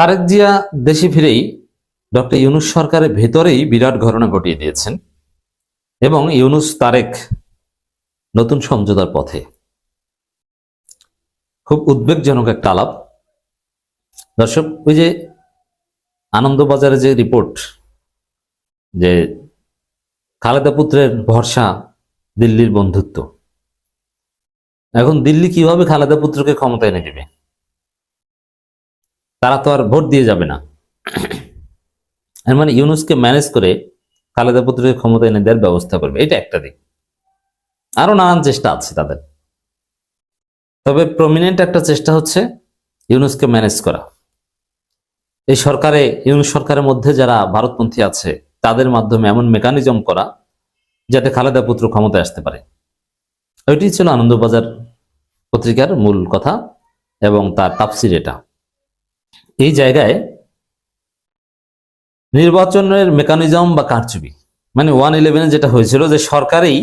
তারেক জিয়া দেশে ফিরেই ডক্টর ইউনূস সরকারের ভেতরেই বিরাট ঘটনা ঘটিয়ে দিয়েছেন এবং ইউনূস তারেক নতুন সমঝোতার পথে। খুব উদ্বেগজনক একটা আলাপ। দর্শক, ওই যে আনন্দবাজারে যে রিপোর্ট যে খালেদা পুত্রের ভরসা দিল্লির বন্ধুত্ব, এখন দিল্লি কিভাবে খালেদা পুত্রকে ক্ষমতা এনে দেবে? তারা তো আর ভোট দিয়ে যাবে না। এর মানে ইউনূসকে ম্যানেজ করে খালেদা পুত্রকে ক্ষমতা এনে দেওয়ার ব্যবস্থা করবে, এটা একটা দিক। আরো নানান চেষ্টা আছে তাদের, তবে প্রমিনেন্ট একটা চেষ্টা হচ্ছে ইউনূসকে ম্যানেজ করা। এই সরকারে, ইউনূস সরকারের মধ্যে যারা ভারতপন্থী আছে তাদের মাধ্যমে এমন মেকানিজম করা যাতে খালেদা পুত্র ক্ষমতায় আসতে পারে। ওইটি ছিল আনন্দবাজার পত্রিকার মূল কথা এবং তার তাফসির এটা। এই জায়গায় নির্বাচনের মেকানিজম বা কারচুপি, মানে 111 যেটা হয়েছিল যে সরকারই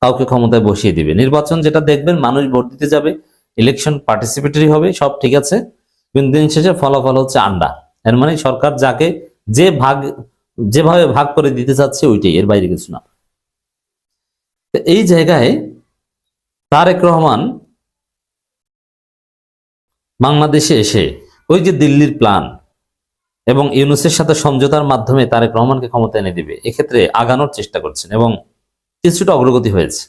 কাউকে ক্ষমতায় বসিয়ে দিবে। নির্বাচন যেটা দেখবেন, মানুষ ভোট দিতে যাবে, ইলেকশন পার্টিসিপেটরি হবে, সব ঠিক আছে, কিন্তু দিন শেষে ফলাফল হচ্ছে আন্ডা। এর মানে সরকার যাকে যেভাবে ভাগ করে দিতে চাচ্ছে ওইটাই, এর বাইরে কিছু না। এই জায়গায় তারেক রহমান বাংলাদেশে এসে ওই যে দিল্লির প্ল্যান এবং ইউনূসের সাথে সমঝোতার মাধ্যমে তারেক রহমানকে ক্ষমতা এনে দিবে, এক্ষেত্রে আগানোর চেষ্টা করছেন এবং কিছুটা অগ্রগতি হয়েছে।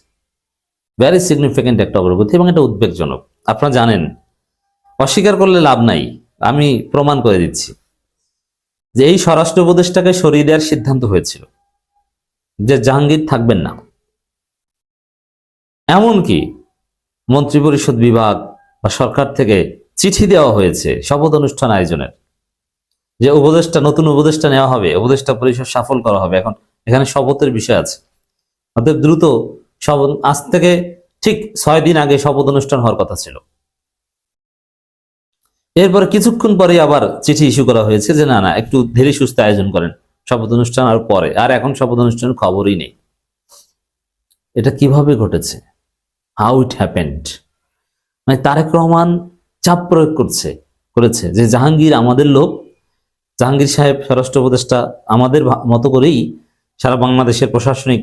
ভেরি সিগনিফিকেন্ট একটা অগ্রগতি এবং এটা উদ্বেগজনক। আপনারা জানেন, অস্বীকার করলে লাভ নাই, আমি প্রমাণ করে দিচ্ছি যে এই স্বরাষ্ট্র উপদেষ্টাকে সরিয়ে দেওয়ার সিদ্ধান্ত হয়েছিল যে জাহাঙ্গীর থাকবেন না। এমনকি মন্ত্রিপরিষদ বিভাগ বা সরকার থেকে চিঠি দেওয়া হয়েছে শপথ অনুষ্ঠান আয়োজনের, যে উপদেষ্টা, নতুন উপদেষ্টা নেওয়া হবে, উপদেষ্টা পরিষদ সফল করা হবে। এখন এখানে শপথের বিষয় আছে, অতএব দ্রুত শপথ, আজ থেকে ঠিক 6 দিন আগে শপথ অনুষ্ঠান হওয়ার কথা ছিল। এরপরে কিছুক্ষণ পরে আবার চিঠি ইস্যু করা হয়েছে যে না না, একটু ধীরে সুস্থে আয়োজন করেন শপথ অনুষ্ঠান আর পরে, আর এখন শপথ অনুষ্ঠানের খবরই নেই। এটা কিভাবে ঘটেছে? How it happened? মানে তারেক রহমান চাপ প্রয়োগ করেছে যে জাহাঙ্গীর আমাদের লোক, জাহাঙ্গীর সাহেব স্বরাষ্ট্র উপদেষ্টা আমাদের মতো করেই সারা বাংলাদেশের প্রশাসনিক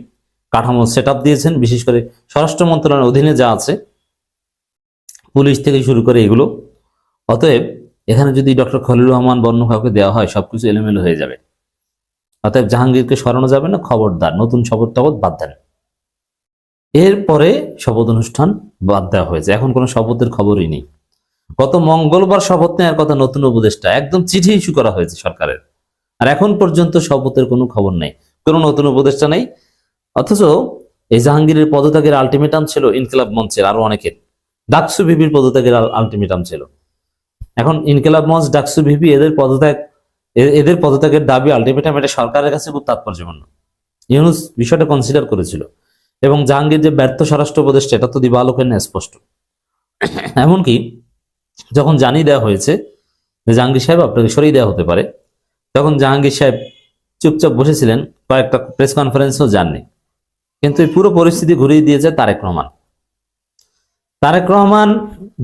কাঠামো সেট আপ দিয়েছেন, বিশেষ করে স্বরাষ্ট্র মন্ত্রণালয়ের অধীনে যা আছে, পুলিশ থেকে শুরু করে এগুলো। অতএব এখানে যদি ডক্টর খলিলুর রহমান বন্য কাউকে দেওয়া হয়, সবকিছু এলোমেলো হয়ে যাবে। অতএব জাহাঙ্গীরকে সরানো যাবে না, খবরদার, নতুন শপথ টপথ বাদ দেন। এরপরে শপথ অনুষ্ঠান বাদ দেওয়া হয়েছে, এখন কোনো শপথের খবরই নেই। গত মঙ্গলবার শপথ নেওয়ার কথা নতুন উপদেষ্টা, একদম চিঠি ইস্যু করা হয়েছে সরকারের, আর এখন পর্যন্ত শপথের কোনো খবর নেই, কোনো নতুন উপদেষ্টা নেই। অথচ এই জাহাঙ্গীরের পদত্যাগের আলটিমেটাম ছিল ইনকিলাব মঞ্চের আরো অনেকের, ডাকসু ভিপির পদত্যাগের আলটিমেটাম ছিল। এখন ইনকিলাব মঞ্চ, ডাকসু ভিপি, এদের পদত্যাগের দাবি আলটিমেটাম, এটা সরকারের কাছে খুব তাৎপর্যপূর্ণ। ইউনূস বিষয়টা কনসিডার করেছিল এবং জাহাঙ্গীর যে ব্যর্থ স্বরাষ্ট্র উপদেষ্টা, এটা তো দিবালোকের না স্পষ্ট। এমনকি যখন জানিয়ে দেওয়া হয়েছে যে জাহাঙ্গীর সাহেব আপনাকে সরিয়ে দেওয়া হতে পারে, তখন জাহাঙ্গীর সাহেব চুপচাপ বসেছিলেন, কয়েকটা প্রেস কনফারেন্সও যাননি। কিন্তু এই পুরো পরিস্থিতি ঘুরিয়ে দিয়েছে তারেক রহমান। তারেক রহমান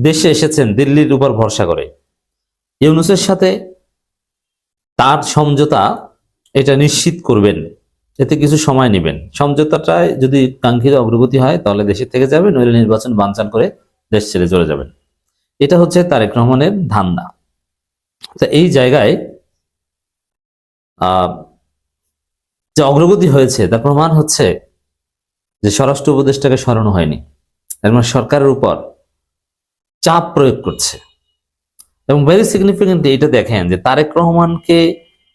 দেশে এসেছেন দিল্লির উপর ভরসা করে, ইউনূসের সাথে তার সমঝোতা এটা নিশ্চিত করবেন, এতে কিছু সময় নেবেন। সমঝোতাটায় যদি কাঙ্ক্ষিত অগ্রগতি হয় তাহলে দেশে থেকে যাবে, নইলে নির্বাচন বানচাল করে দেশ ছেড়ে চলে যাবেন। এটা হচ্ছে তারেক রহমানের ধান্দা। তো এই জায়গায় যে অগ্রগতি হয়েছে তার প্রমাণ হচ্ছে যে স্বরাষ্ট্র উপদেষ্টাকে সরানো হয়নি, এর মানে সরকারের উপর চাপ প্রয়োগ করছে। এবং ভেরি সিগনিফিকেন্টলি এটা দেখেন যে তারেক রহমানকে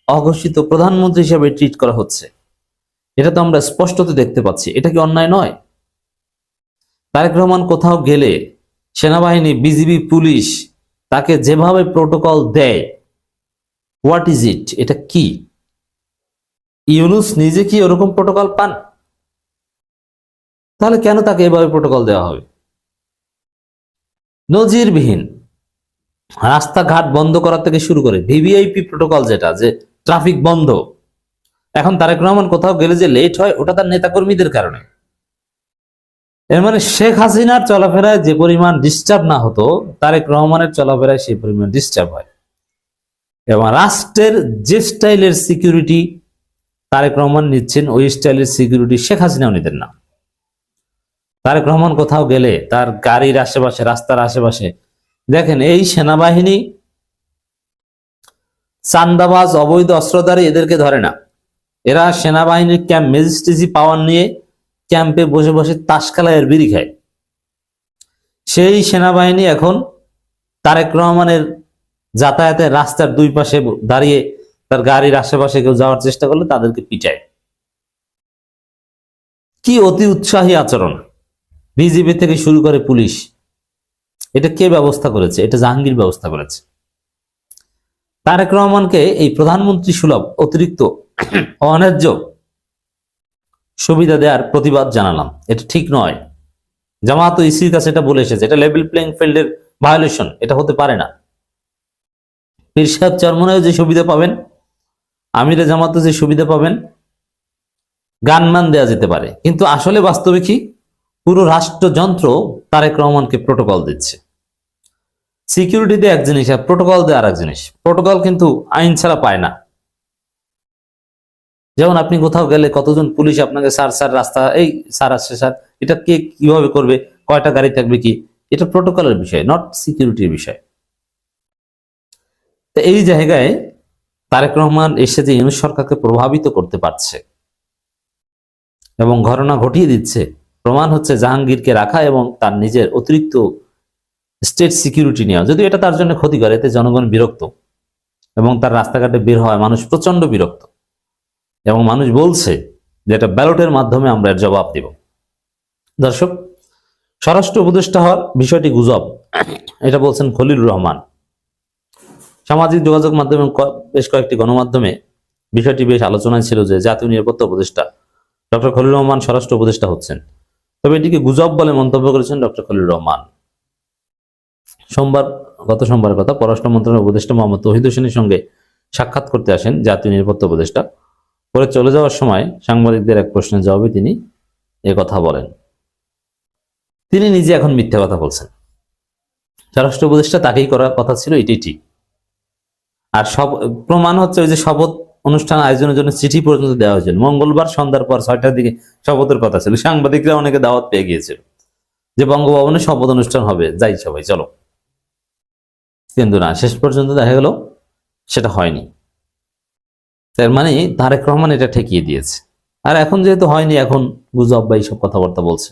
অঘোষিত প্রধানমন্ত্রী হিসেবে ট্রিট করা হচ্ছে, এটা তো আমরা স্পষ্টত দেখতে পাচ্ছি। এটা কি অন্যায় নয়? তারেক রহমান কোথাও গেলে সেনাবাহিনী, বিজিবি, পুলিশ তাকে যেভাবে প্রোটোকল দেয়, হোয়াট ইজ ইট? এটা কি? ইউনূস নিজে কি ওরকম প্রোটোকল পান? তাহলে কেন তাকে এভাবে প্রোটোকল দেওয়া হবে? নজিরবিহীন। রাস্তাঘাট বন্ধ করা থেকে শুরু করে ভিভিআইপি প্রোটোকল, যেটা যে ট্রাফিক বন্ধ, এখন তারেক রহমান কোথাও গেলে যে লেট হয়, ওটা তার নেতাকর্মীদের কারণে। এর মানে শেখ হাসিনার চলাফেরায় যে পরিমাণ ডিস্টার্ব না হতো, তারেক রহমানের চলাফেরায় সেই পরিমাণ ডিস্টার্ব হয়। এবং রাষ্ট্রের যে স্টাইলের সিকিউরিটি তারেক রহমান নিচ্ছেন, ওই স্টাইলের সিকিউরিটি শেখ হাসিনাও নিতেন না। তারেক রহমান কোথাও গেলে তার গাড়ির আশেপাশে, রাস্তার আশেপাশে দেখেন এই সেনাবাহিনী চান্দাবাজ, অবৈধ অস্ত্রধারী এদেরকে ধরে না। এরা সেনাবাহিনীর ক্যাম্প, ম্যাজিস্ট্রেসি পাওয়ার নিয়ে ক্যাম্পে বসে বসে তাস খেলায় বিড়ি খায়। সেই সেনাবাহিনী এখন তারেক রহমানের যাতায়াতের রাস্তার দুই পাশে দাঁড়িয়ে তার গাড়ির আশেপাশে কেউ যাওয়ার চেষ্টা করলে তাদেরকে পিটায়। কি অতি উৎসাহী আচরণ! বিজিবি থেকে শুরু করে পুলিশ, এটা কে ব্যবস্থা করেছে? এটা জাহাঙ্গীর ব্যবস্থা করেছে। তারেক রহমানকে এই প্রধানমন্ত্রী সুলভ অতিরিক্ত অন্যায্য সুবিধা দেওয়ার প্রতিবাদ জানালাম। এটা ঠিক নয়। জামাত ও ইসির কাছে এটা বলে এসেছে, এটা লেভেল প্লেইং ফিল্ডের ভায়োলেশন, এটা হতে পারে না। পীর সাহেব চরমনায় যে সুবিধা পাবেন, আমিরে জামাত যে সুবিধা পাবেন, গানমান দেওয়া যেতে পারে, কিন্তু আসলে বাস্তবে কি? পুরো রাষ্ট্রযন্ত্র তারেক রহমানকে প্রোটোকল দিচ্ছে। সিকিউরিটি দিয়ে এক জিনিস আর প্রোটোকল দিয়ে আর এক জিনিস। প্রোটোকল কিন্তু আইন ছাড়া পায় না। যেমন আপনি কোথাও গেলে কতজন পুলিশ আপনাকে স্যার স্যার রাস্তা, এই স্যার আসছে স্যার, এটা কে কিভাবে করবে, কয়টা গাড়ি থাকবে, কি, এটা প্রোটোকলের বিষয়, নট সিকিউরিটির বিষয়। তো এই জায়গায় তারেক রহমান এসে যে ইউনূস সরকারকে প্রভাবিত করতে পারছে এবং ঘটনা ঘটিয়ে দিচ্ছে, প্রমাণ হচ্ছে জাহাঙ্গীরকে রাখা এবং তার নিজের অতিরিক্ত স্টেট সিকিউরিটি নেওয়া। যদিও এটা তার জন্য ক্ষতি করে, এতে জনগণ বিরক্ত এবং তার রাস্তাঘাটে বের হয় মানুষ প্রচন্ড বিরক্ত, এবং মানুষ বলছে যে এটা ব্যালটের মাধ্যমে আমরা এর জবাব দেব। দর্শক, স্বরাষ্ট্র উপদেষ্টা হওয়ার বিষয়টি গুজব, এটা বলছেন খলিলুর রহমান। সামাজিক যোগাযোগ মাধ্যমে বেশ কয়েকটি গণমাধ্যমে বিষয়টি বেশ আলোচনায় ছিল যে জাতীয় নিরাপত্তা উপদেষ্টা ডক্টর খলিলুর রহমান স্বরাষ্ট্র উপদেষ্টা হচ্ছেন। তবে এটিকে গুজব বলে মন্তব্য করেছেন ডক্টর খলিলুর রহমান। গত সোমবার কথা, পররাষ্ট্র মন্ত্রণালয়ের উপদেষ্টা মোহাম্মদ তৌহিদ হোসেনের সঙ্গে সাক্ষাৎ করতে আসেন জাতীয় নিরাপত্তা উপদেষ্টা। পরে চলে যাওয়ার সময় সাংবাদিকদের এক প্রশ্নের জবাবে তিনি কথা বলেন। তিনি নিজে এখন মিথ্যা কথা বলছেন। স্বরাষ্ট্র উপদেষ্টা তাকেই করার কথা ছিল, এটাই ঠিক। আর সব প্রমাণ হচ্ছে ওই যে শপথ অনুষ্ঠান আয়োজনের জন্য চিঠি পর্যন্ত দেওয়া হয়েছিল। মঙ্গলবার সন্ধ্যার পর 6টার দিকে শপথের কথা ছিল। সাংবাদিকরা অনেকে দাওয়াত পেয়ে গিয়েছিল যে বঙ্গভবনে শপথ অনুষ্ঠান হবে, যাই সবাই চলো। কিন্তু না, শেষ পর্যন্ত দেখা গেল সেটা হয়নি। তার মানে তারেক রহমান এটা ঠেকিয়ে দিয়েছে। আর এখন যেহেতু হয়নি, এখন গুজব বা এইসব কথাবার্তা বলছে।